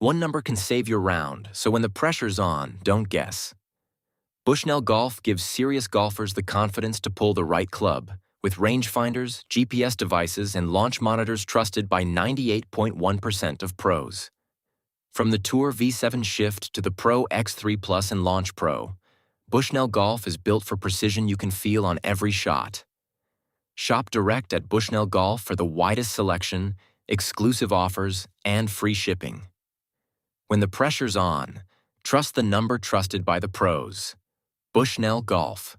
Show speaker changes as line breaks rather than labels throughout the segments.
One number can save your round, so when the pressure's on, don't guess. Bushnell Golf gives serious golfers the confidence to pull the right club, with rangefinders, GPS devices, and launch monitors trusted by 98.1% of pros. From the Tour V7 Shift to the Pro X3 Plus and Launch Pro, Bushnell Golf is built for precision you can feel on every shot. Shop direct at Bushnell Golf for the widest selection, exclusive offers, and free shipping. When the pressure's on, trust the number trusted by the pros. Bushnell Golf.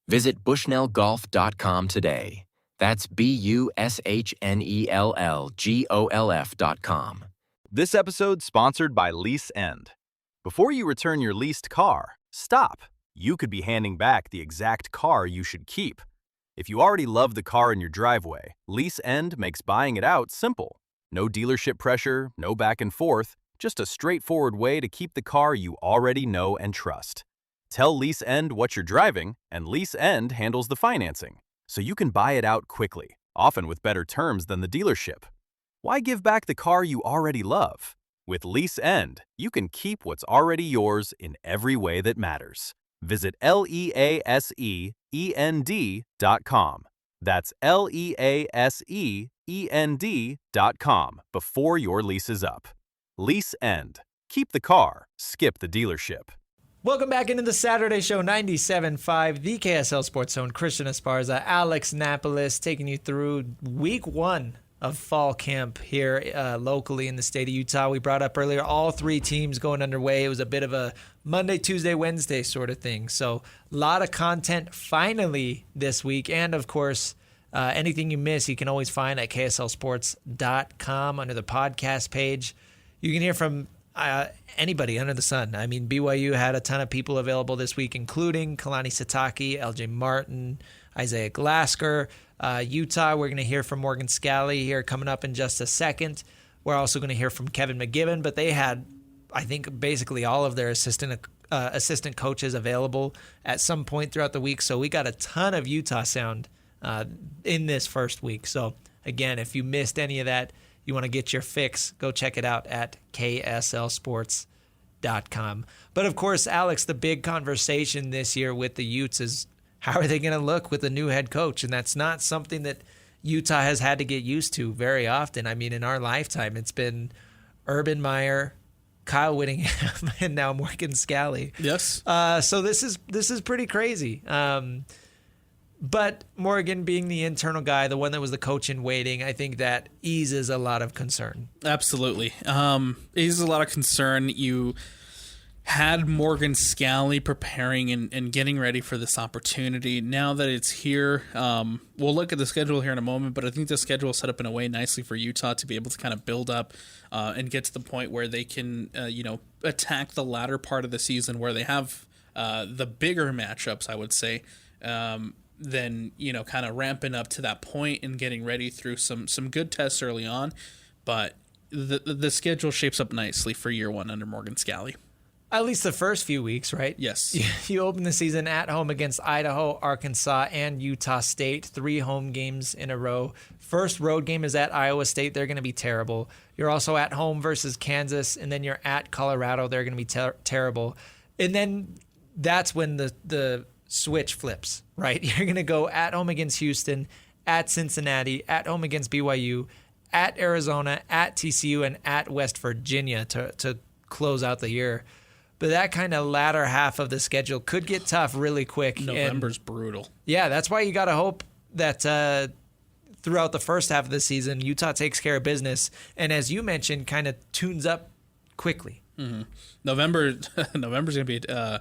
Visit bushnellgolf.com today. That's BUSHNELLGOLF.com.
This episode sponsored by Lease End. Before you return your leased car, stop. You could be handing back the exact car you should keep. If you already love the car in your driveway, Lease End makes buying it out simple. No dealership pressure, no back and forth, just a straightforward way to keep the car you already know and trust. Tell Lease End what you're driving, and Lease End handles the financing, so you can buy it out quickly, often with better terms than the dealership. Why give back the car you already love? With Lease End, you can keep what's already yours in every way that matters. Visit LEASEEND.com. That's LEASEEND.com before your lease is up. Lease End. Keep the car, skip the dealership.
Welcome back into the Saturday Show 97.5, the KSL Sports Zone. Christian Esparza, Alex Napoles, taking you through week one of fall camp here locally in the state of Utah. We brought up earlier all three teams going underway. It was a bit of a Monday, Tuesday, Wednesday sort of thing. So a lot of content finally this week. And, of course, anything you miss, you can always find at kslsports.com under the podcast page. You can hear from anybody under the sun. I mean, BYU had a ton of people available this week, including Kalani Sitake, LJ Martin, Isaiah Glasker. Utah, we're going to hear from Morgan Scalley here coming up in just a second. We're also going to hear from Kevin McGiven, but they had, I think, basically all of their assistant coaches available at some point throughout the week. So we got a ton of Utah sound in this first week. So again, if you missed any of that, you want to get your fix, go check it out at kslsports.com. But of course, Alex, the big conversation this year with the Utes is how are they going to look with a new head coach? And that's not something that Utah has had to get used to very often. I mean, in our lifetime, it's been Urban Meyer, Kyle Whittingham, and now Morgan Scalley.
Yes.
So this is pretty crazy. But Morgan being the internal guy, the one that was the coach in waiting, I think that eases a lot of concern.
Absolutely. Eases a lot of concern. You had Morgan Scalley preparing and getting ready for this opportunity. Now that it's here, we'll look at the schedule here in a moment, but I think the schedule is set up in a way nicely for Utah to be able to kind of build up and get to the point where they can, attack the latter part of the season where they have the bigger matchups, I would say, then, kind of ramping up to that point and getting ready through some good tests early on. But the schedule shapes up nicely for year one under Morgan Scalley.
At least the first few weeks, right?
Yes.
You open the season at home against Idaho, Arkansas, and Utah State. 3 home games in a row. First road game is at Iowa State. They're going to be terrible. You're also at home versus Kansas, and then you're at Colorado. They're going to be terrible. And then that's when the switch flips, right? You're going to go at home against Houston, at Cincinnati, at home against BYU, at Arizona, at TCU, and at West Virginia to close out the year. But that kind of latter half of the schedule could get tough really quick.
November's brutal.
Yeah, that's why you got to hope that throughout the first half of the season, Utah takes care of business. And as you mentioned, kind of tunes up quickly.
Mm-hmm. November's going to be a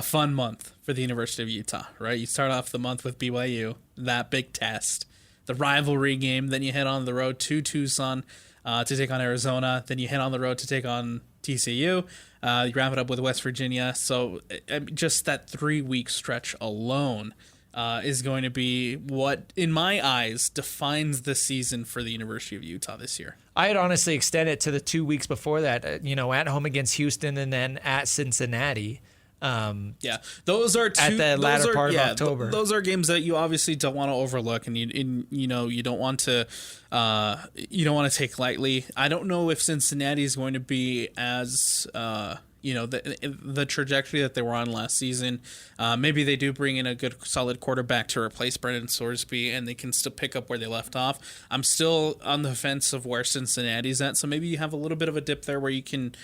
fun month for the University of Utah, right? You start off the month with BYU, that big test, the rivalry game. Then you head on the road to Tucson to take on Arizona. Then you head on the road to take on TCU. You wrap it up with West Virginia. So just that 3-week stretch alone is going to be what, in my eyes, defines the season for the University of Utah this year.
I'd honestly extend it to the 2 weeks before that, at home against Houston and then at Cincinnati.
Yeah, those are two,
at the latter part of October.
Those are games that you obviously don't want to overlook, and you don't want to take lightly. I don't know if Cincinnati is going to be as the trajectory that they were on last season. Maybe they do bring in a good solid quarterback to replace Brendan Sorsby, and they can still pick up where they left off. I'm still on the fence of where Cincinnati's at, so maybe you have a little bit of a dip there where you can.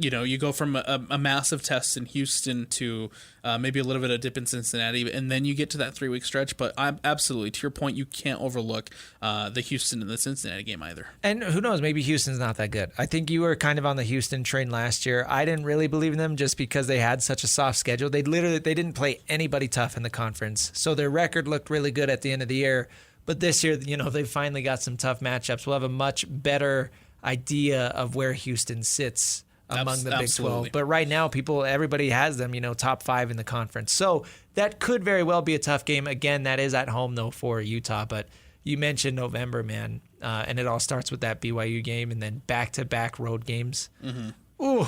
You go from a massive test in Houston to maybe a little bit of dip in Cincinnati, and then you get to that 3-week stretch. But absolutely, to your point, you can't overlook the Houston and the Cincinnati game either.
And who knows, maybe Houston's not that good. I think you were kind of on the Houston train last year. I didn't really believe in them just because they had such a soft schedule. They didn't play anybody tough in the conference, so their record looked really good at the end of the year. But this year, they finally got some tough matchups. We'll have a much better idea of where Houston sits among the Big 12. But right now, everybody has them, top 5 in the conference. So that could very well be a tough game. Again, that is at home, though, for Utah. But you mentioned November, man, and it all starts with that BYU game and then back-to-back road games.
Mm-hmm. Ooh.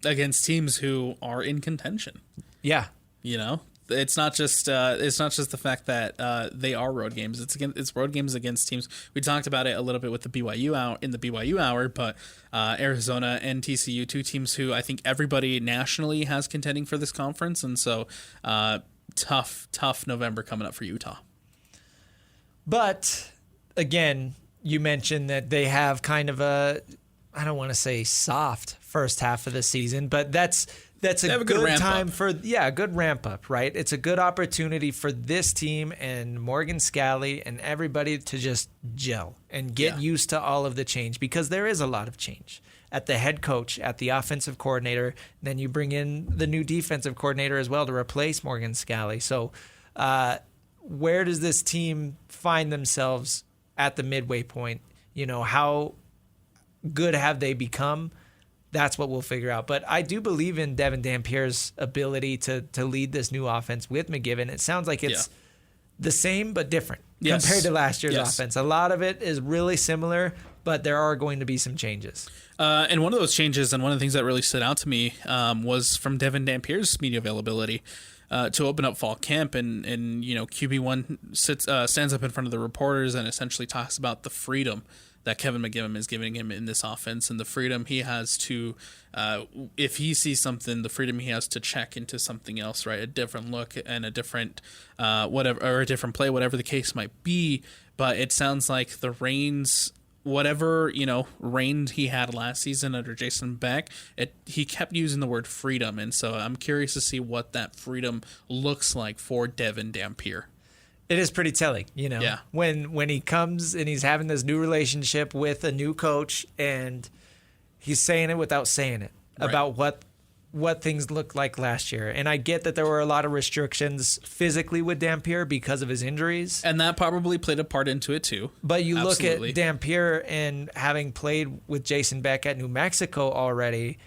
Against teams who are in contention.
Yeah.
It's not just the fact that they are road games. It's road games against teams. We talked about it a little bit with the BYU hour, but Arizona and TCU, two teams who I think everybody nationally has contending for this conference, and so tough November coming up for Utah.
But again, you mentioned that they have kind of I don't want to say soft first half of the season, but that's a good time for a good ramp up, right? It's a good opportunity for this team and Morgan Scalley and everybody to just gel and get used to all of the change, because there is a lot of change at the head coach, at the offensive coordinator. Then you bring in the new defensive coordinator as well to replace Morgan Scalley. So where does this team find themselves at the midway point? How good have they become? That's what we'll figure out. But I do believe in Devon Dampier's ability to lead this new offense with McGiven. It sounds like it's the same but different compared to last year's offense. A lot of it is really similar, but there are going to be some changes.
And one of those changes, and one of the things that really stood out to me, was from Devon Dampier's media availability to open up fall camp. And QB1 stands up in front of the reporters and essentially talks about the freedom that Kevin McGiven is giving him in this offense, and the freedom he has to, if he sees something, the freedom he has to check into something else, right? A different look and a different a different play, whatever the case might be. But it sounds like the reins, whatever reign he had last season under Jason Beck, he kept using the word freedom, and so I'm curious to see what that freedom looks like for Devon Dampier.
It is pretty telling, when he comes and he's having this new relationship with a new coach, and he's saying it without saying it about what things looked like last year. And I get that there were a lot of restrictions physically with Dampier because of his injuries.
And that probably played a part into it too.
But you look at Dampier and having played with Jason Beck at New Mexico already,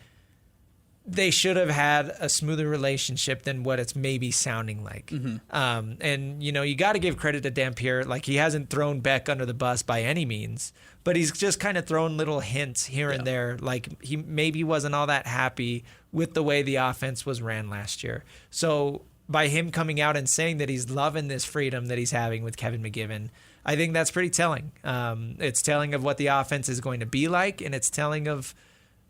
they should have had a smoother relationship than what it's maybe sounding like. Mm-hmm. And you got to give credit to Dampier. Like, he hasn't thrown Beck under the bus by any means, but he's just kind of thrown little hints here and there. Like, he maybe wasn't all that happy with the way the offense was ran last year. So by him coming out and saying that he's loving this freedom that he's having with Kevin McGiven, I think that's pretty telling. It's telling of what the offense is going to be like, and it's telling of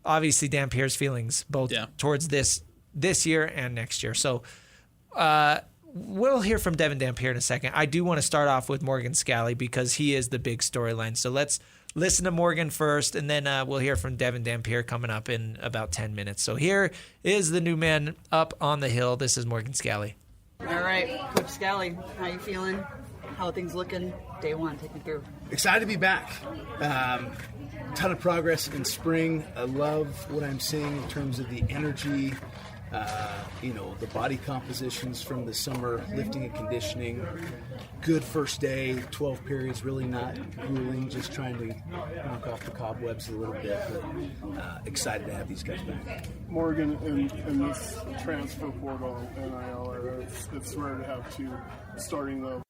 obviously Dampier's feelings both towards this year and next year. So we'll hear from Devon Dampier in a second. I do want to start off with Morgan Scalley because he is the big storyline. So let's listen to Morgan first, and then we'll hear from Devon Dampier coming up in about 10 minutes. So here is the new man up on the hill. This is Morgan Scalley.
All right, Coach Scalley, how you feeling? How are things looking? Day one, take me through.
Excited to be back. Ton of progress in spring. I love what I'm seeing in terms of the energy, the body compositions from the summer, lifting and conditioning. Good first day, 12 periods, really not grueling, just trying to knock off the cobwebs a little bit, but excited to have these guys back.
Morgan, in this transfer portal, NIL, it's rare to have two starting the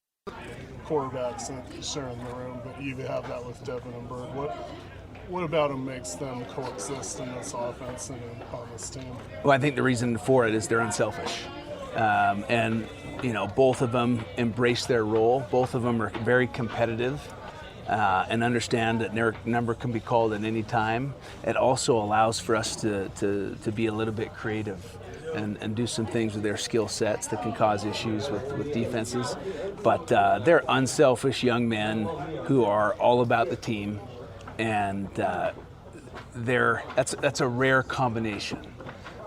quarterbacks and sharing the room, but you have that with Devon and Byrd. What about them makes them coexist in this offense and on this team?
Well, I think the reason for it is they're unselfish. And, both of them embrace their role. Both of them are very competitive and understand that their number can be called at any time. It also allows for us to be a little bit creative and do some things with their skill sets that can cause issues with defenses. But they're unselfish young men who are all about the team, and that's a rare combination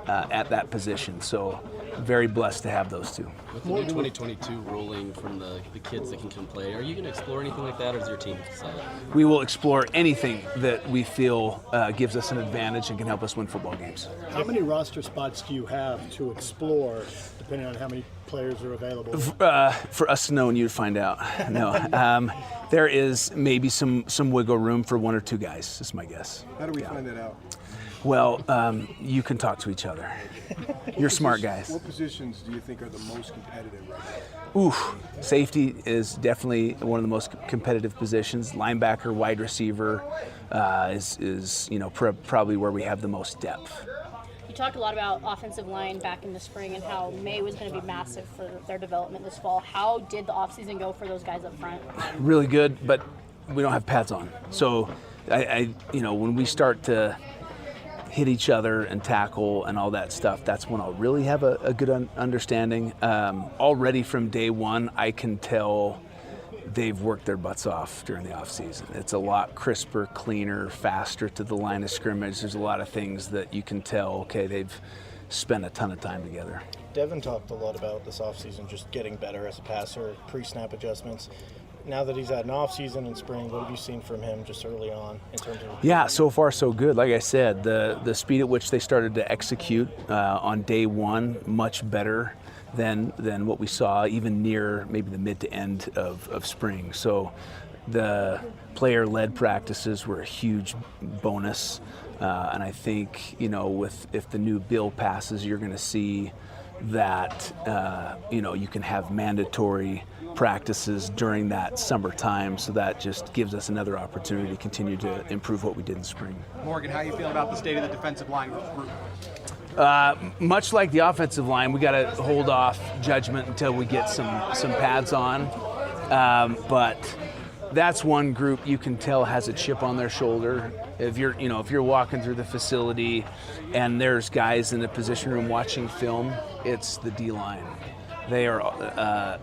at that position. So very blessed to have those two.
With the new 2022 rolling from the kids that can come play, are you going to explore anything like that, or is your team solid?
We will explore anything that we feel gives us an advantage and can help us win football games.
How many roster spots do you have to explore, depending on how many players are available?
For us to know and you to find out. No. There is maybe some wiggle room for one or two guys, is my guess.
How do we find that out?
Well, you can talk to each other. You're smart guys.
What positions do you think are the most competitive right now?
Safety is definitely one of the most competitive positions. Linebacker, wide receiver is probably where we have the most depth.
You talked a lot about offensive line back in the spring and how May was going to be massive for their development this fall. How did the offseason go for those guys up front?
Really good, but we don't have pads on. So, when we start to hit each other and tackle and all that stuff, that's when I'll really have a good understanding. Already from day one, I can tell they've worked their butts off during the offseason. It's a lot crisper, cleaner, faster to the line of scrimmage. There's a lot of things that you can tell, okay, they've spent a ton of time together.
Devon talked a lot about this offseason just getting better as a passer, pre-snap adjustments. Now that he's had an offseason in spring, what have you seen from him just early on in terms of?
Yeah, so far so good. Like I said, the speed at which they started to execute on day one, much better than what we saw even near maybe the mid to end of spring. So the player-led practices were a huge bonus. And I think, if the new bill passes, you're going to see that, you can have mandatory practices during that summertime, so that just gives us another opportunity to continue to improve what we did in spring.
Morgan, how are you feeling about the state of the defensive line group?
Much like the offensive line, we got to hold off judgment until we get some pads on. But that's one group you can tell has a chip on their shoulder. If you're walking through the facility and there's guys in the position room watching film, it's the D-line. They are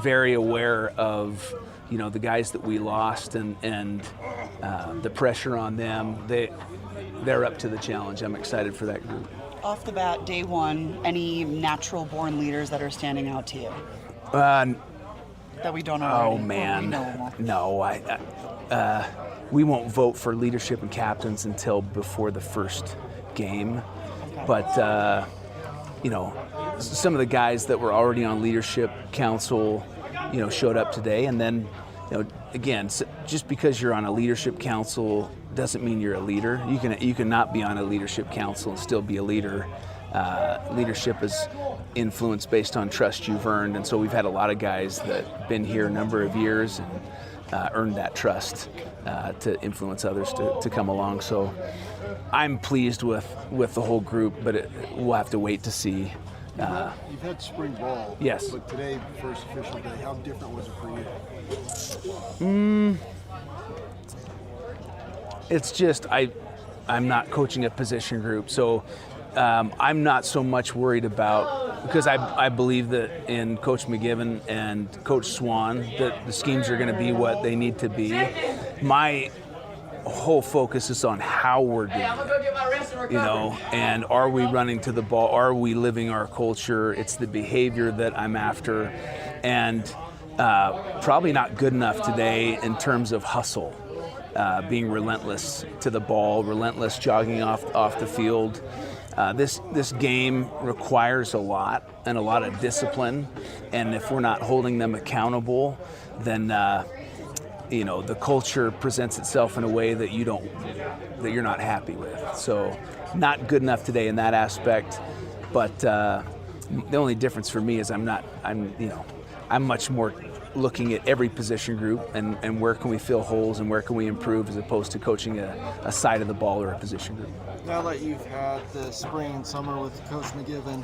very aware of the guys that we lost and the pressure on them. They're up to the challenge. I'm excited for that group.
Off the bat, day one, any natural-born leaders that are standing out to you? That we don't know already?
Oh, man.
We know them all.
No, we won't vote for leadership and captains until before the first game.
Okay.
But, some of the guys that were already on leadership council, showed up today. And then, again, just because you're on a leadership council doesn't mean you're a leader. You can not be on a leadership council and still be a leader. Leadership is influence based on trust you've earned, and so we've had a lot of guys that have been here a number of years and earned that trust to influence others to come along. So I'm pleased with the whole group, but we'll have to wait to see.
You've had spring ball.
Yes.
But today, first official day, how different was it for you?
It's just I'm not coaching a position group, so I'm not so much worried about, because I believe that in Coach McGiven and Coach Swan that the schemes are going to be what they need to be. My whole focus is on how we're doing it, and are we running to the ball? Are we living our culture? It's the behavior that I'm after, and probably not good enough today in terms of hustle, being relentless to the ball, relentless jogging off the field. This game requires a lot and a lot of discipline, and if we're not holding them accountable, then the culture presents itself in a way that you're not happy with. So, not good enough today in that aspect. But the only difference for me is I'm much more
looking at every position group and where can we fill holes and where can we improve, as opposed to coaching a side of the ball or a position group.
Now that you've had the spring and summer with Coach McGiven,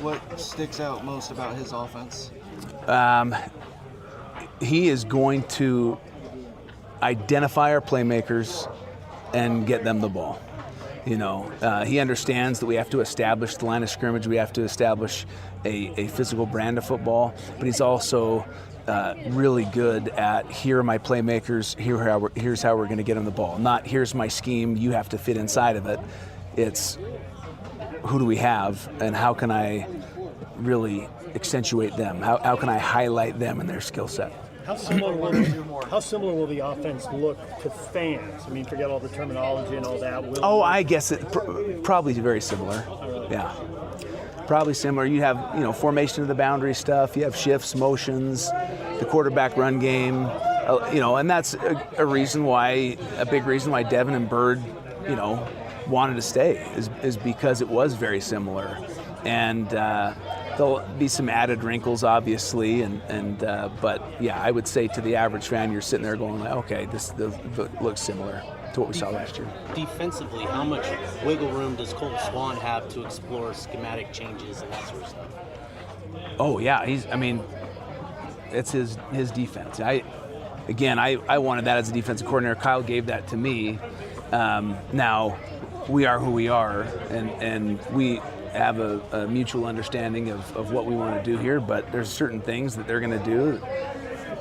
what sticks out most about his offense?
He is going to identify our playmakers and get them the ball. He understands that we have to establish the line of scrimmage, we have to establish a physical brand of football, but he's also really good at, here are my playmakers, here's how we're going to get them the ball. Not, here's my scheme, you have to fit inside of it. It's, who do we have and how can I really accentuate them? How can I highlight them and their skill set?
How similar will the offense look to fans? I mean, forget all the terminology and all that.
I guess it probably very similar. Yeah, probably similar. You have formation of the boundary stuff. You have shifts, motions, the quarterback run game. And that's a big reason why Devon and Byrd, wanted to stay is because it was very similar, and there'll be some added wrinkles, obviously, but yeah, I would say to the average fan, you're sitting there going, okay, this looks similar to what we saw last year.
Defensively, how much wiggle room does Colton Swan have to explore schematic changes and that sort of stuff?
Oh yeah, it's his defense. I wanted that as a defensive coordinator. Kyle gave that to me. Now we are who we are, and we have a mutual understanding of what we want to do here, but there's certain things that they're going to do,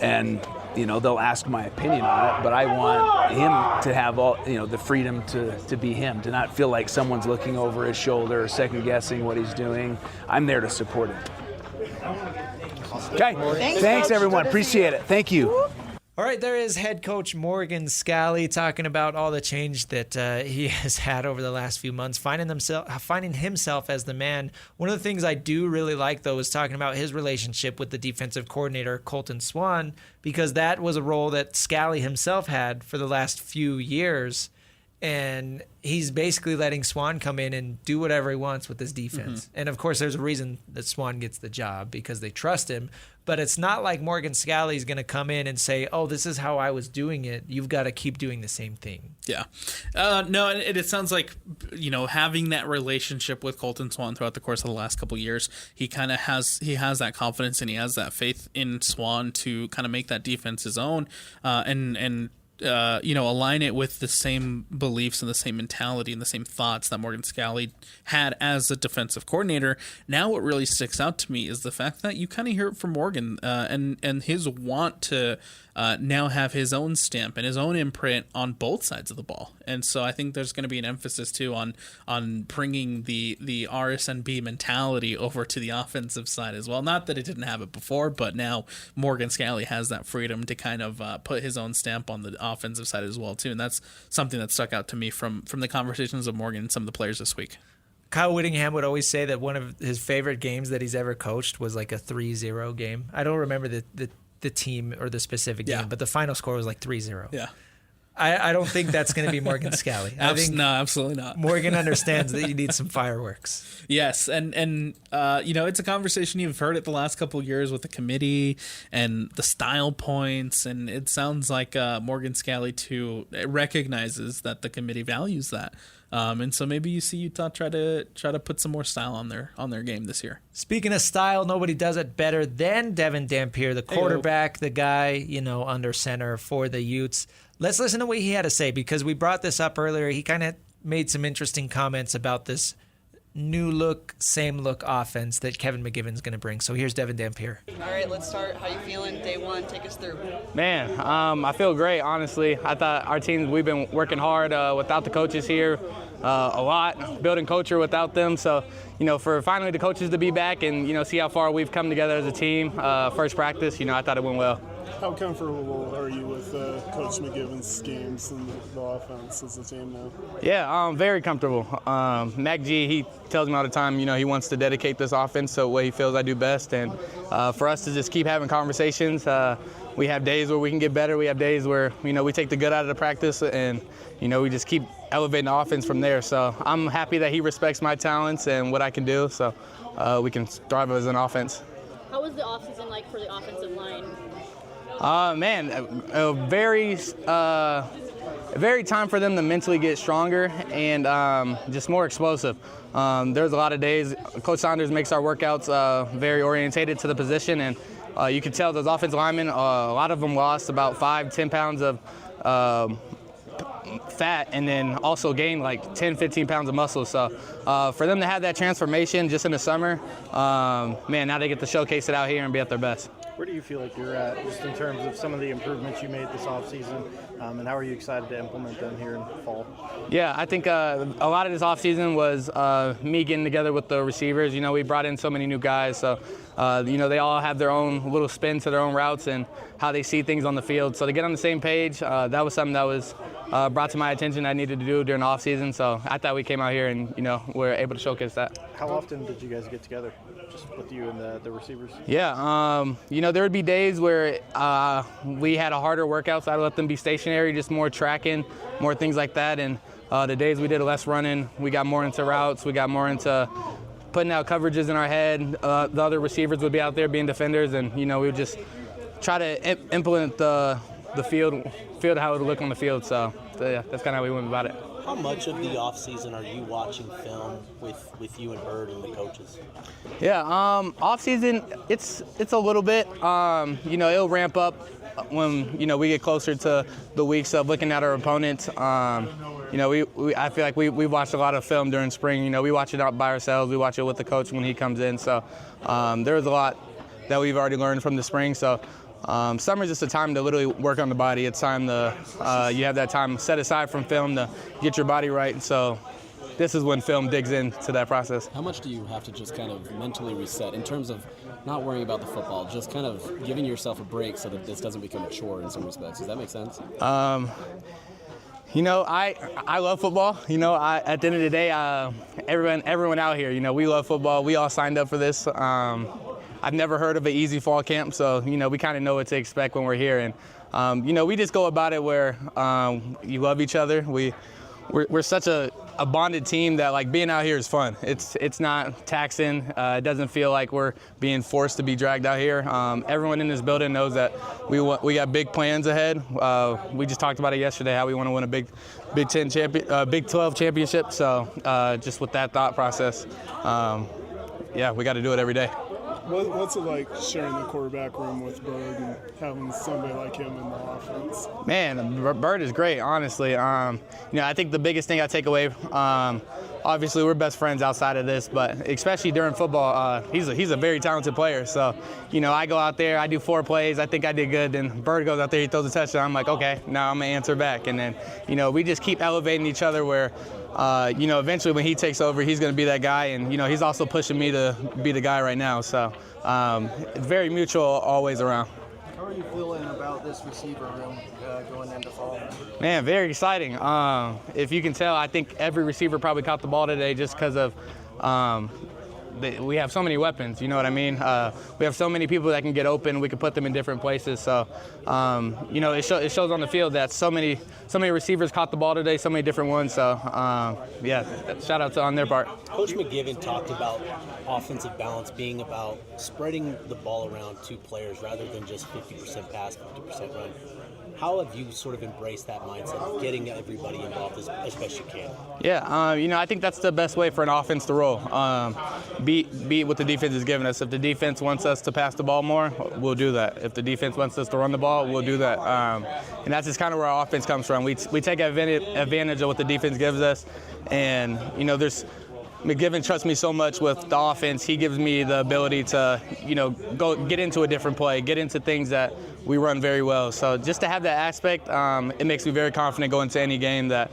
and they'll ask my opinion on it, but I want him to have all the freedom to be him, to not feel like someone's looking over his shoulder or second guessing what he's doing. I'm there to support him. Okay, thanks everyone, appreciate it. Thank you.
All right, there is head coach Morgan Scalley talking about all the change that he has had over the last few months, finding himself as the man. One of the things I do really like, though, is talking about his relationship with the defensive coordinator, Colton Swan, because that was a role that Scalley himself had for the last few years. And he's basically letting Swan come in and do whatever he wants with his defense. Mm-hmm. And, of course, there's a reason that Swan gets the job, because they trust him. But it's not like Morgan Scalley is going to come in and say, oh, this is how I was doing it. You've got to keep doing the same thing.
Yeah. No, it sounds like, having that relationship with Colton Swan throughout the course of the last couple of years, he has that confidence and he has that faith in Swan to kind of make that defense his own and align it with the same beliefs and the same mentality and the same thoughts that Morgan Scalley had as a defensive coordinator. Now what really sticks out to me is the fact that you kind of hear it from Morgan and his want to now have his own stamp and his own imprint on both sides of the ball. And so I think there's going to be an emphasis too on bringing the RSNB mentality over to the offensive side as well. Not that it didn't have it before, but now Morgan Scalley has that freedom to kind of put his own stamp on the offensive side as well too. And that's something that stuck out to me from the conversations of Morgan and some of the players this week.
Kyle Whittingham would always say that one of his favorite games that he's ever coached was like a 3-0 game. I don't remember the team or the specific game, but the final score was like 3-0.
Yeah.
I don't think that's going to be Morgan Scalley.
No, absolutely not.
Morgan understands that you need some fireworks.
Yes, and it's a conversation you've heard it the last couple of years with the committee and the style points, and it sounds like Morgan Scalley too recognizes that the committee values that. And so maybe you see Utah try to put some more style on their game this year.
Speaking of style, nobody does it better than Devon Dampier, the quarterback, the guy, under center for the Utes. Let's listen to what he had to say, because we brought this up earlier. He kind of made some interesting comments about this new look, same look offense that Kevin McGiven's going to bring. So here's Devon Dampier.
All right, let's start. How you feeling? Day one, take us through.
Man, I feel great, honestly. I thought our team, we've been working hard without the coaches here a lot, building culture without them. So, for finally the coaches to be back and, see how far we've come together as a team, first practice, I thought it went well.
How comfortable are you with Coach McGiven's schemes and the offense as a team now?
Yeah, I'm very comfortable. Mac G, he tells me all the time, he wants to dedicate this offense to what he feels I do best. And for us to just keep having conversations, we have days where we can get better. We have days where, we take the good out of the practice and, we just keep elevating the offense from there. So I'm happy that he respects my talents and what I can do, so we can thrive as an offense.
How was the offseason like for the offensive line?
Very time for them to mentally get stronger and just more explosive. There's a lot of days, Coach Saunders makes our workouts very orientated to the position, and you can tell those offensive linemen, a lot of them lost about 5-10 pounds of fat and then also gained like 10-15 pounds of muscle. So for them to have that transformation just in the summer, now they get to showcase it out here and be at their best.
Where do you feel like you're at just in terms of some of the improvements you made this offseason, and how are you excited to implement them here in fall?
Yeah, I think a lot of this offseason was me getting together with the receivers. We brought in so many new guys, so they all have their own little spin to their own routes and how they see things on the field. So to get on the same page, that was something that was brought to my attention I needed to do during the offseason. So I thought we came out here and we're able to showcase that.
How often did you guys get together, just with you and the receivers?
Yeah, there would be days where we had a harder workout, so I'd let them be stationary, just more tracking, more things like that. And the days we did less running, we got more into routes, we got more into putting out coverages in our head. The other receivers would be out there being defenders, and we would just try to implement the field how it would look on the field. So yeah, that's kind of how we went about it.
How much of the offseason are you watching film with you and Byrd and the coaches?
Yeah, off-season, it's a little bit. It'll ramp up when we get closer to the weeks of looking at our opponents. I feel like we watched a lot of film during spring. We watch it out by ourselves. We watch it with the coach when he comes in. So there's a lot that we've already learned from the spring. So summer's just a time to literally work on the body. It's time to you have that time set aside from film to get your body right. So this is when film digs into that process.
How much do you have to just kind of mentally reset in terms of not worrying about the football, just kind of giving yourself a break so that this doesn't become a chore in some respects? Does that make sense?
I love football. At the end of the day, everyone out here, we love football. We all signed up for this. I've never heard of an easy fall camp, so we kind of know what to expect when we're here. And we just go about it where you love each other. We're such a bonded team that like being out here is fun. It's not taxing. It doesn't feel like we're being forced to be dragged out here. Everyone in this building knows that we got big plans ahead. We just talked about it yesterday, how we want to win a Big 12 championship. So just with that thought process, we got to do it every day.
What's it like sharing the quarterback room with Byrd and having somebody like him in the offense?
Man, Byrd is great, honestly. I think the biggest thing I take away, obviously we're best friends outside of this, but especially during football, he's a very talented player. So, I go out there, I do 4 plays, I think I did good, then Byrd goes out there, he throws a touchdown. I'm like, okay, now I'm going to answer back. And then, we just keep elevating each other where, eventually when he takes over, he's going to be that guy. And, he's also pushing me to be the guy right now. So it's very mutual always around.
How are you feeling about this receiver room going into fall?
Man, very exciting. If you can tell, I think every receiver probably caught the ball today just because of we have so many weapons, you know what I mean? We have so many people that can get open. We can put them in different places. So, it shows on the field that so many receivers caught the ball today, so many different ones. So, shout out on their part.
Coach McGiven talked about offensive balance being about spreading the ball around 2 players rather than just 50% pass, 50% run. How have you sort of embraced that mindset of getting everybody involved as best you can?
Yeah, I think that's the best way for an offense to roll. Beat what the defense is giving us. If the defense wants us to pass the ball more, we'll do that. If the defense wants us to run the ball, we'll do that. And that's just kind of where our offense comes from. We take advantage of what the defense gives us. And, McGiven trusts me so much with the offense. He gives me the ability to, go get into a different play, get into things that we run very well. So just to have that aspect, it makes me very confident going into any game that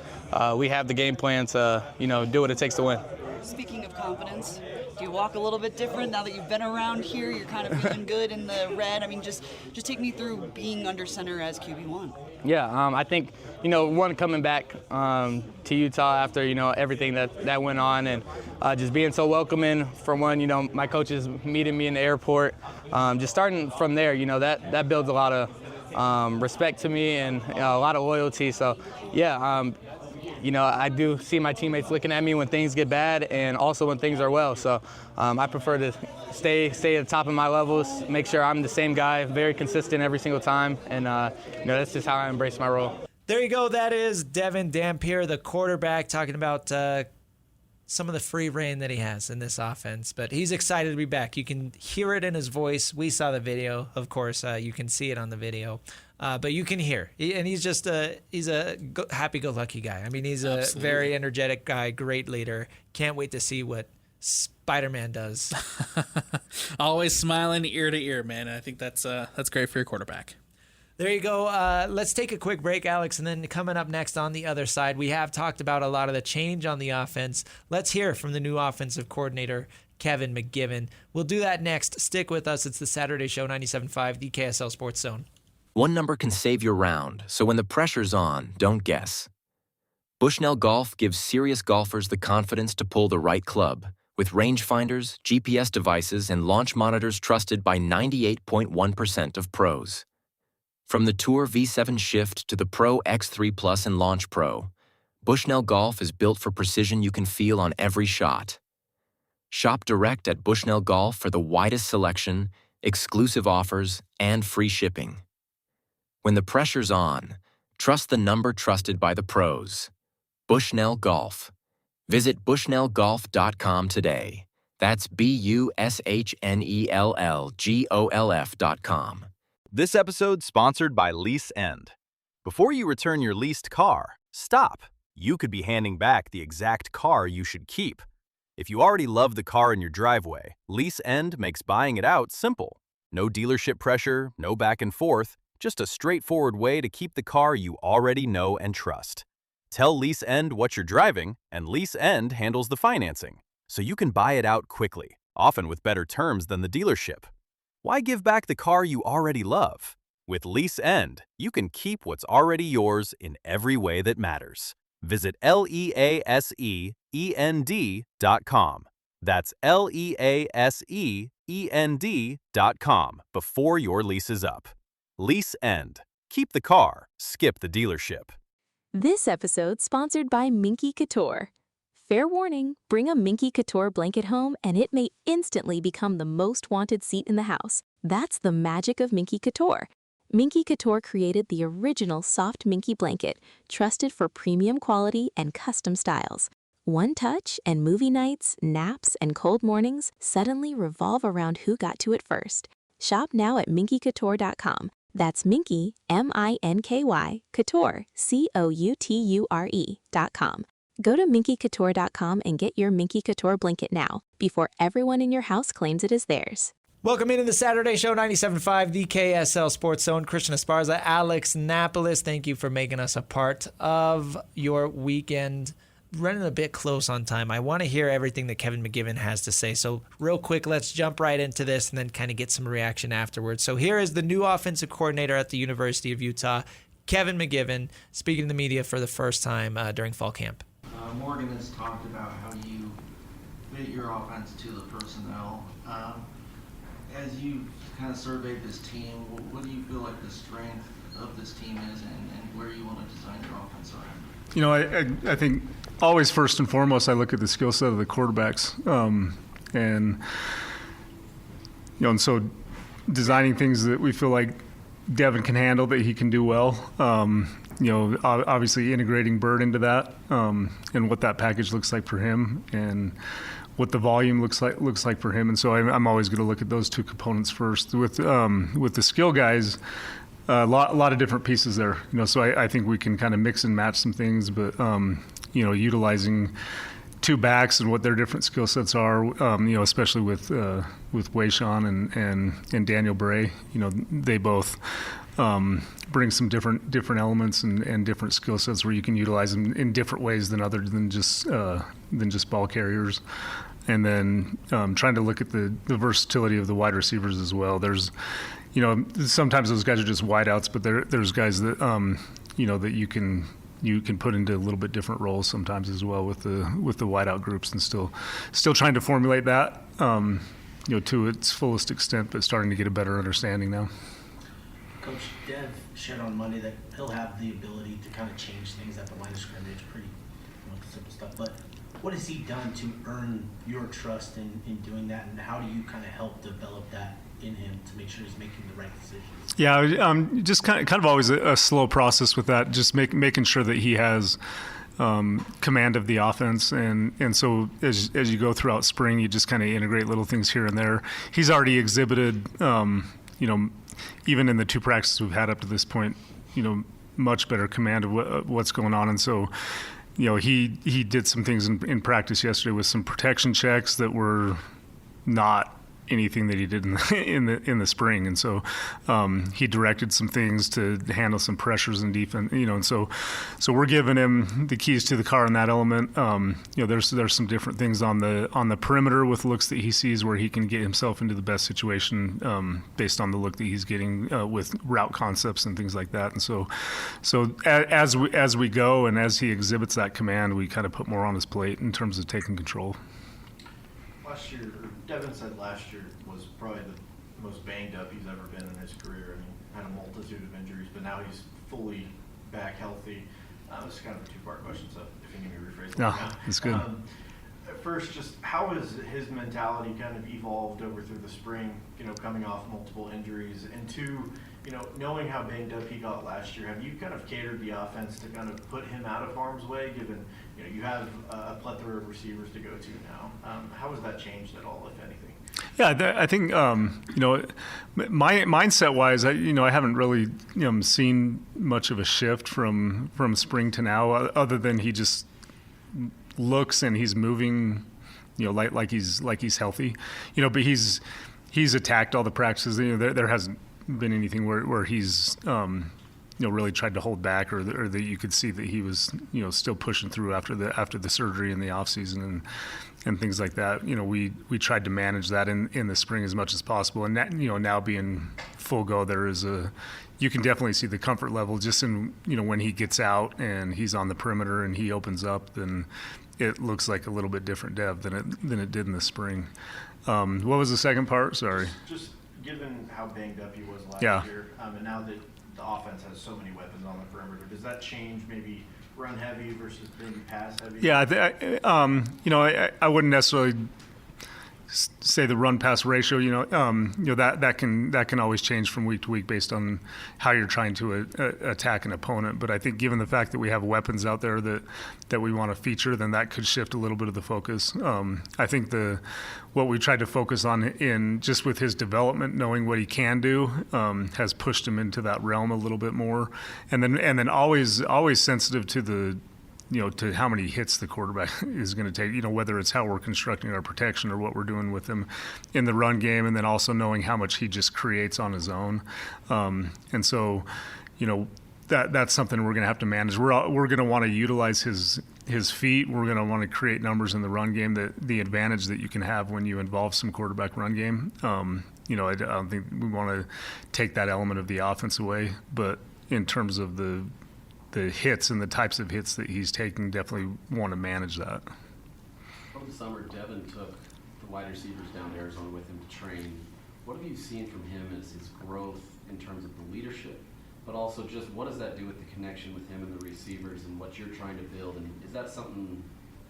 we have the game plan to, do what it takes to win.
Speaking of confidence, do you walk a little bit different now that you've been around here? You're kind of feeling good in the red. I mean, just take me through being under center as QB1.
Yeah, I think, one, coming back to Utah after, everything that went on, and just being so welcoming for one, my coaches meeting me in the airport. Just starting from there, that builds a lot of respect to me and a lot of loyalty. So, yeah, I do see my teammates looking at me when things get bad and also when things are well. So I prefer to stay at the top of my levels, make sure I'm the same guy, very consistent every single time. And, that's just how I embrace my role.
There you go. That is Devon Dampier, the quarterback, talking about some of the free reign that he has in this offense. But he's excited to be back. You can hear it in his voice. We saw the video, of course. You can see it on the video. But you can hear. And he's just he's a happy-go-lucky guy. I mean, he's a very energetic guy, great leader. Can't wait to see what Spider-Man does.
Always smiling ear to ear, man. I think that's great for your quarterback.
There you go. Let's take a quick break, Alex, and then coming up next on the other side, we have talked about a lot of the change on the offense. Let's hear from the new offensive coordinator, Kevin McGiven. We'll do that next. Stick with us. It's the Saturday Show, 97.5, the KSL Sports Zone.
One number can save your round, so when the pressure's on, don't guess. Bushnell Golf gives serious golfers the confidence to pull the right club, with rangefinders, GPS devices, and launch monitors trusted by 98.1% of pros. From the Tour V7 Shift to the Pro X3 Plus and Launch Pro, Bushnell Golf is built for precision you can feel on every shot. Shop direct at Bushnell Golf for the widest selection, exclusive offers, and free shipping. When the pressure's on, trust the number trusted by the pros. Bushnell Golf. Visit bushnellgolf.com today. That's BUSHNELLGOLF.com.
This episode sponsored by Lease End. Before you return your leased car, stop. You could be handing back the exact car you should keep. If you already love the car in your driveway, Lease End makes buying it out simple. No dealership pressure, no back and forth, just a straightforward way to keep the car you already know and trust. Tell Lease End what you're driving, and Lease End handles the financing, so you can buy it out quickly, often with better terms than the dealership. Why give back the car you already love? With Lease End, you can keep what's already yours in every way that matters. Visit LEASEEND.com. That's LEASEEND.com before your lease is up. Lease End. Keep the car, skip the dealership.
This episode sponsored by Minky Couture. Fair warning, bring a Minky Couture blanket home and it may instantly become the most wanted seat in the house. That's the magic of Minky Couture. Minky Couture created the original soft Minky blanket, trusted for premium quality and custom styles. One touch and movie nights, naps, and cold mornings suddenly revolve around who got to it first. Shop now at minkycouture.com. That's Minky, M-I-N-K-Y, Couture, C-O-U-T-U-R-E.com. Go to minkycouture.com and get your Minky Couture blanket now, before everyone in your house claims it is theirs.
Welcome into the Saturday Show, 97.5, the KSL Sports Zone. Christian Esparza, Alex Napoles, thank you for making us a part of your weekend. Running a bit close on time. I want to hear everything that Kevin McGiven has to say. So real quick, let's jump right into this and then kind of get some reaction afterwards. So here is the new offensive coordinator at the University of Utah, Kevin McGiven, speaking to the media for the first time during fall camp.
Morgan has talked about how you fit your offense to the personnel. As you kind of surveyed this team, what do you feel like the strength of this team is and where you want to design your offense around?
I think always first and foremost I look at the skill set of the quarterbacks, and so designing things that we feel like Devon can handle, that he can do well. Obviously integrating Byrd into that, and what that package looks like for him, and what the volume looks like for him. And so I'm always going to look at those two components first. With the skill guys, a lot of different pieces there. So I think we can kind of mix and match some things, but utilizing two backs and what their different skill sets are, especially with Wayshawn and Daniel Bray, they both bring some different elements and different skill sets where you can utilize them in different ways than other than just ball carriers. And then trying to look at the versatility of the wide receivers as well. There's, sometimes those guys are just wideouts, but there's guys that that you can put into a little bit different roles sometimes as well with the wideout groups, and still trying to formulate that to its fullest extent, but starting to get a better understanding now.
Coach, Dev shared on Monday that he'll have the ability to kind of change things at the line of scrimmage
the simple stuff. But what has he done to earn your trust in doing that, and how do you kind of help develop that in him to make sure he's making the right decisions?
Yeah, just kind of always a slow process with that, just making sure that he has command of the offense, and so as you go throughout spring, you just kind of integrate little things here and there. He's already exhibited, even in the 2 practices we've had up to this point, much better command of what's going on, and so he did some things in practice yesterday with some protection checks that were not anything that he did in the spring, and so he directed some things to handle some pressures in defense, and so we're giving him the keys to the car in that element. There's some different things on the perimeter with looks that he sees where he can get himself into the best situation based on the look that he's getting with route concepts and things like that, and so as we go and as he exhibits that command, we kind of put more on his plate in terms of taking control.
Last year, Devon said last year was probably the most banged up he's ever been in his career. I mean, had a multitude of injuries, but now he's fully back healthy. This is kind of a 2-part question, so if you can rephrase it.
No, it's good.
First, just how has his mentality kind of evolved over through the spring, coming off multiple injuries? And 2, knowing how banged up he got last year, have you kind of catered the offense to kind of put him out of harm's way, given you have a plethora of receivers to go to now? How has that changed at all, if anything?
Yeah, I think my mindset-wise, I haven't really seen much of a shift from spring to now, other than he just looks and he's moving, like he's healthy, but he's attacked all the practices. There hasn't been anything where he's really tried to hold back, or that you could see that he was still pushing through after the surgery in the off season and things like that. We tried to manage that in the spring as much as possible, and that, now being full go, you can definitely see the comfort level just in when he gets out and he's on the perimeter and he opens up, then it looks like a little bit different Dev than it did in the spring. What was the second part? Sorry.
Just given how banged up he was last year, and now that the offense has so many weapons on the perimeter, does that change maybe run heavy versus maybe pass heavy?
Yeah, I wouldn't necessarily say the run pass ratio. That can always change from week to week based on how you're trying to attack an opponent. But I think given the fact that we have weapons out there that we want to feature, then that could shift a little bit of the focus. I think what we tried to focus on in just with his development, knowing what he can do, has pushed him into that realm a little bit more, and then always sensitive to to how many hits the quarterback is going to take, whether it's how we're constructing our protection or what we're doing with him in the run game, and then also knowing how much he just creates on his own. And so, that's something we're going to have to manage. We're going to want to utilize his feet. We're going to want to create numbers in the run game, the advantage that you can have when you involve some quarterback run game. I don't think we want to take that element of the offense away, but in terms of the hits and the types of hits that he's taking, definitely want to manage that.
Over the summer, Devon took the wide receivers down to Arizona with him to train. What have you seen from him as his growth in terms of the leadership, but also just what does that do with the connection with him and the receivers and what you're trying to build? And is that something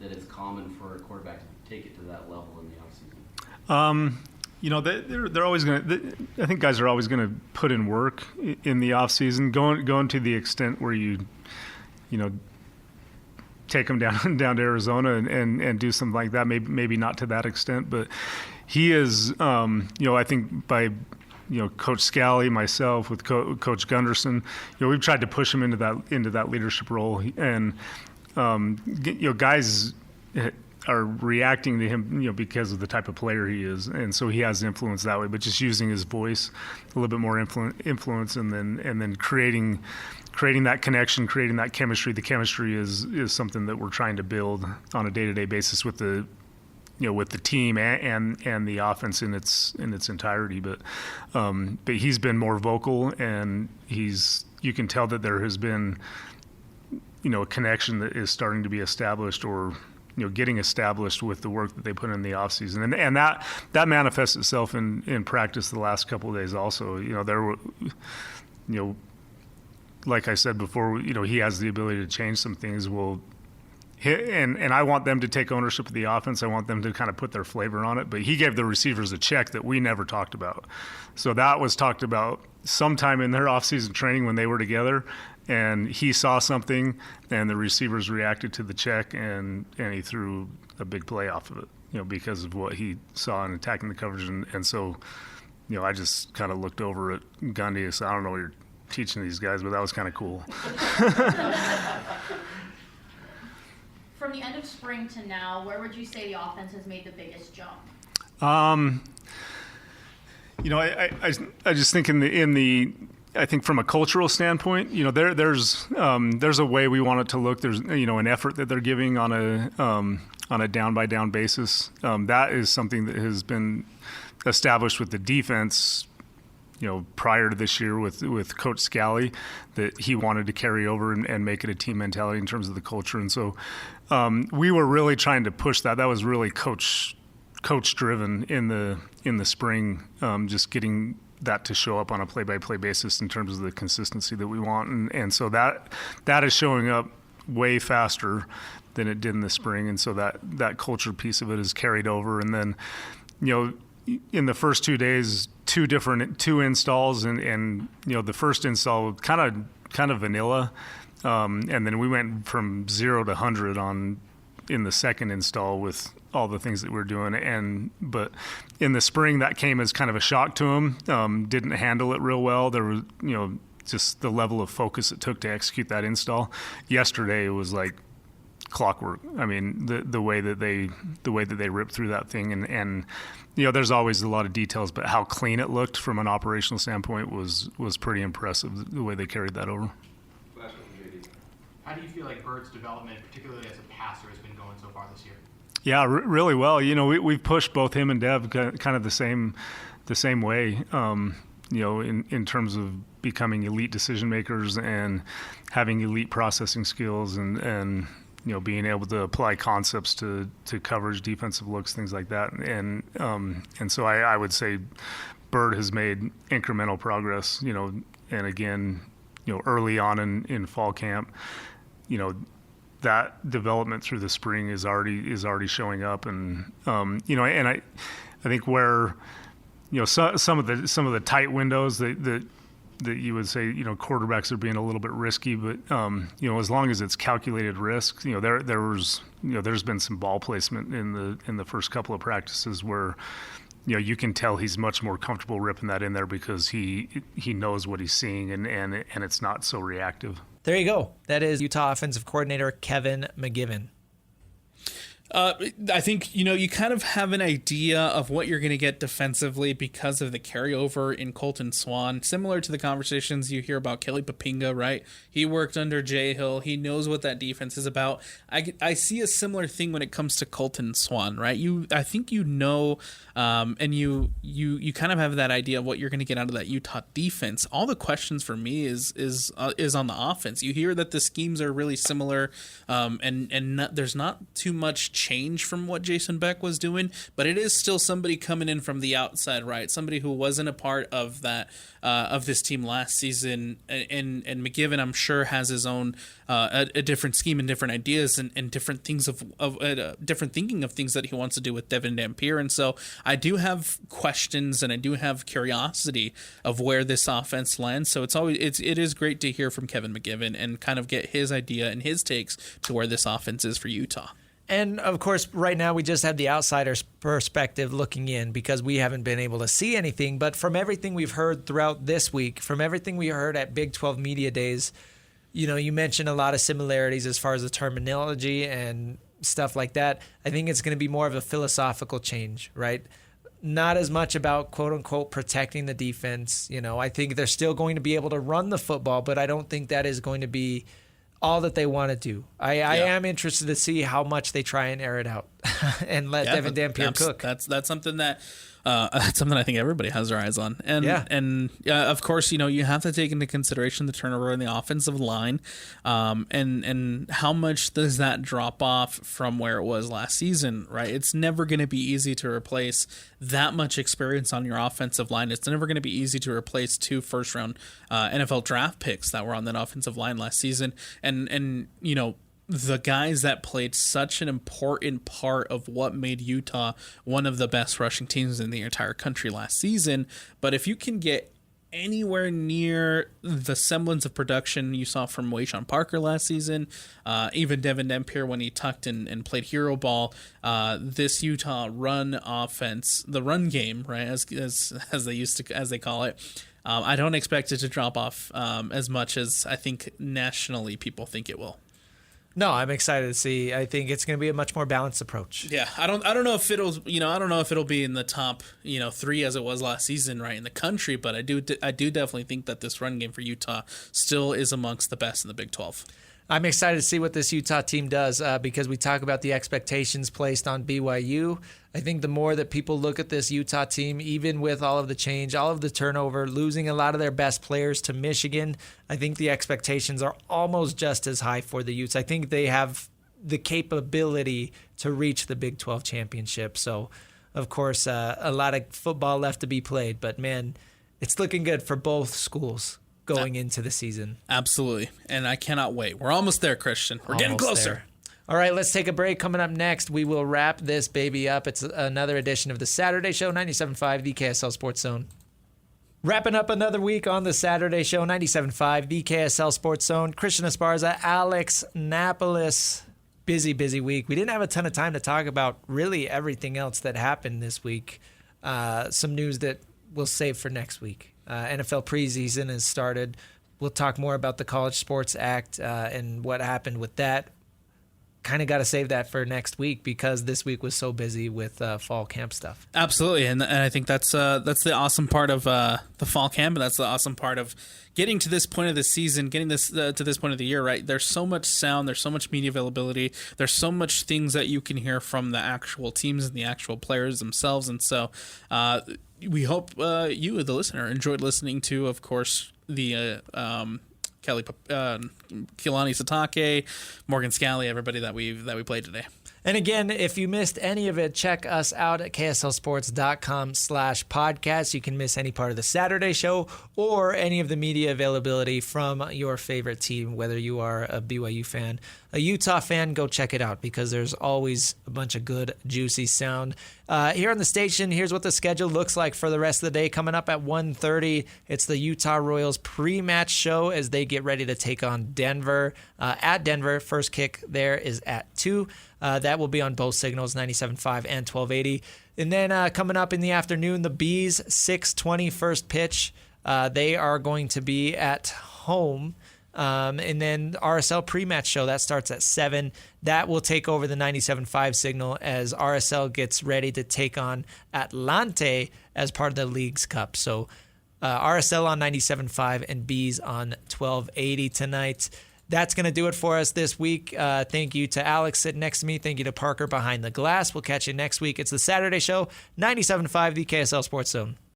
that is common for a quarterback to take it to that level in the offseason?
They're always going to. I think guys are always going to put in work in the off season, going to the extent where you take them down to Arizona and do something like that. Maybe not to that extent, but he is. I think by Coach Scalley, myself, with Coach Gunderson, we've tried to push him into that leadership role, and guys are reacting to him, because of the type of player he is, and so he has influence that way. But just using his voice, a little bit more influence, and then creating that connection, creating that chemistry. The chemistry is something that we're trying to build on a day-to-day basis with the team and the offense in its entirety. But he's been more vocal, and you can tell that there has been a connection that is starting to be established, or getting established with the work that they put in the off season, and that manifests itself in practice the last couple of days. Also, there were, like I said before, he has the ability to change some things. Well, and I want them to take ownership of the offense. I want them to kind of put their flavor on it. But he gave the receivers a check that we never talked about. So that was talked about sometime in their offseason training when they were together. And he saw something, and the receivers reacted to the check, and he threw a big play off of it, because of what he saw in attacking the coverage. And so, I just kind of looked over at Gundy and said, I don't know what you're teaching these guys, but that was kind of cool.
From the end of spring to now, where would you say the offense has made the biggest jump?
I just think I think from a cultural standpoint, there's a way we want it to look. There's an effort that they're giving on a down by down basis. That is something that has been established with the defense, prior to this year with Coach Scalley, that he wanted to carry over and make it a team mentality in terms of the culture. And so we were really trying to push that. That was really coach driven in the spring, just getting that to show up on a play-by-play basis in terms of the consistency that we want. And so that is showing up way faster than it did in the spring. And so that culture piece of it is carried over. And then, in the first 2 days, two installs, and the first install kind of vanilla, and then we went from 0 to 100 in the second install with all the things that we're doing. But in the spring, that came as kind of a shock to him. Didn't handle it real well. There was just the level of focus it took to execute that install. Yesterday it was like clockwork. I mean, the way that they ripped through that thing, and there's always a lot of details, but how clean it looked from an operational standpoint was pretty impressive, the way they carried that over.
How do you feel like Byrd's development, particularly as a passer, has been going so far this year?
Yeah, really well. We've pushed both him and Dev kind of the same way. In terms of becoming elite decision makers and having elite processing skills and being able to apply concepts to coverage, defensive looks, things like that. And so I would say Byrd has made incremental progress, and again, early on in fall camp, that development through the spring is already showing up. And, and I think where, some of the tight windows that you would say, quarterbacks are being a little bit risky, but as long as it's calculated risk, there's been some ball placement in the first couple of practices where you can tell he's much more comfortable ripping that in there because he knows what he's seeing and it's not so reactive.
There you go. That is Utah offensive coordinator Kevin McGiven.
I think, you kind of have an idea of what you're going to get defensively because of the carryover in Colton Swan, similar to the conversations you hear about Kelly Papinga, right? He worked under Jay Hill. He knows what that defense is about. I see a similar thing when it comes to Colton Swan, right? I think and you kind of have that idea of what you're going to get out of that Utah defense. All the questions for me is on the offense. You hear that the schemes are really similar, and there's not too much change from what Jason Beck was doing, but it is still somebody coming in from the outside, right? Somebody who wasn't a part of that of this team last season, and McGiven, I'm sure, has his own a different scheme and different ideas and different things of different thinking of things that he wants to do with Devon Dampier. And so I do have questions and I do have curiosity of where this offense lands. So it is great to hear from Kevin McGiven and kind of get his idea and his takes to where this offense is for Utah.
And, of course, right now we just have the outsider's perspective looking in because we haven't been able to see anything. But from everything we've heard throughout this week, from everything we heard at Big 12 Media Days, you mentioned a lot of similarities as far as the terminology and stuff like that. I think it's going to be more of a philosophical change, right? Not as much about, quote-unquote, protecting the defense. I think they're still going to be able to run the football, but I don't think that is going to be all that they want to do. I am interested to see how much they try and air it out and let Devon Dampier cook.
That's something that I think everybody has their eyes on. And of course, you have to take into consideration the turnover in the offensive line, and how much does that drop off from where it was last season, right? It's never going to be easy to replace that much experience on your offensive line. It's never going to be easy to replace 2 first-round NFL draft picks that were on that offensive line last season. And the guys that played such an important part of what made Utah one of the best rushing teams in the entire country last season. But if you can get anywhere near the semblance of production you saw from Wayshawn Parker last season, even Devon Dampier when he tucked and played hero ball, this Utah run offense, the run game, right, as they call it, I don't expect it to drop off as much as I think nationally people think it will.
No, I'm excited to see. I think it's going to be a much more balanced approach.
Yeah, I don't know if it'll be in the top 3 as it was last season, right, in the country. But I do definitely think that this run game for Utah still is amongst the best in the Big 12.
I'm excited to see what this Utah team does because we talk about the expectations placed on BYU. I think the more that people look at this Utah team, even with all of the change, all of the turnover, losing a lot of their best players to Michigan, I think the expectations are almost just as high for the Utes. I think they have the capability to reach the Big 12 championship. So, of course, a lot of football left to be played. But, man, it's looking good for both schools going into the season.
Absolutely. And I cannot wait. We're almost there, Christian. We're getting closer.
There. All right, let's take a break. Coming up next, we will wrap this baby up. It's another edition of the Saturday Show, 97.5, the KSL Sports Zone. Wrapping up another week on the Saturday Show, 97.5, the KSL Sports Zone. Christian Esparza, Alex Napoles. Busy week. We didn't have a ton of time to talk about really everything else that happened this week. Some news that we'll save for next week. NFL preseason has started. We'll talk more about the College Sports Act and what happened with that. Kind of got to save that for next week because this week was so busy with fall camp stuff.
Absolutely, and I think that's the awesome part of the fall camp, and that's the awesome part of getting to this point of the season, getting this to this point of the year. Right, there's so much sound, there's so much media availability, there's so much things that you can hear from the actual teams and the actual players themselves, and so we hope you, the listener, enjoyed listening to, of course, the Keilani Satake, Morgan Scalley, everybody that we played today.
And again, if you missed any of it, check us out at kslsports.com/podcast. You can miss any part of the Saturday show or any of the media availability from your favorite team, whether you are a BYU fan, a Utah fan, go check it out because there's always a bunch of good, juicy sound. Here on the station, here's what the schedule looks like for the rest of the day. Coming up at 1:30, it's the Utah Royals pre-match show as they get ready to take on Denver. At Denver, first kick there is at 2. That will be on both signals, 97.5 and 1280. And then coming up in the afternoon, the Bees, 6:20 first pitch. They are going to be at home. And then RSL pre-match show, that starts at 7. That will take over the 97.5 signal as RSL gets ready to take on Atlante as part of the League's Cup. So RSL on 97.5 and Bees on 1280 tonight. That's going to do it for us this week. Thank you to Alex sitting next to me. Thank you to Parker behind the glass. We'll catch you next week. It's the Saturday Show, 97.5, the KSL Sports Zone.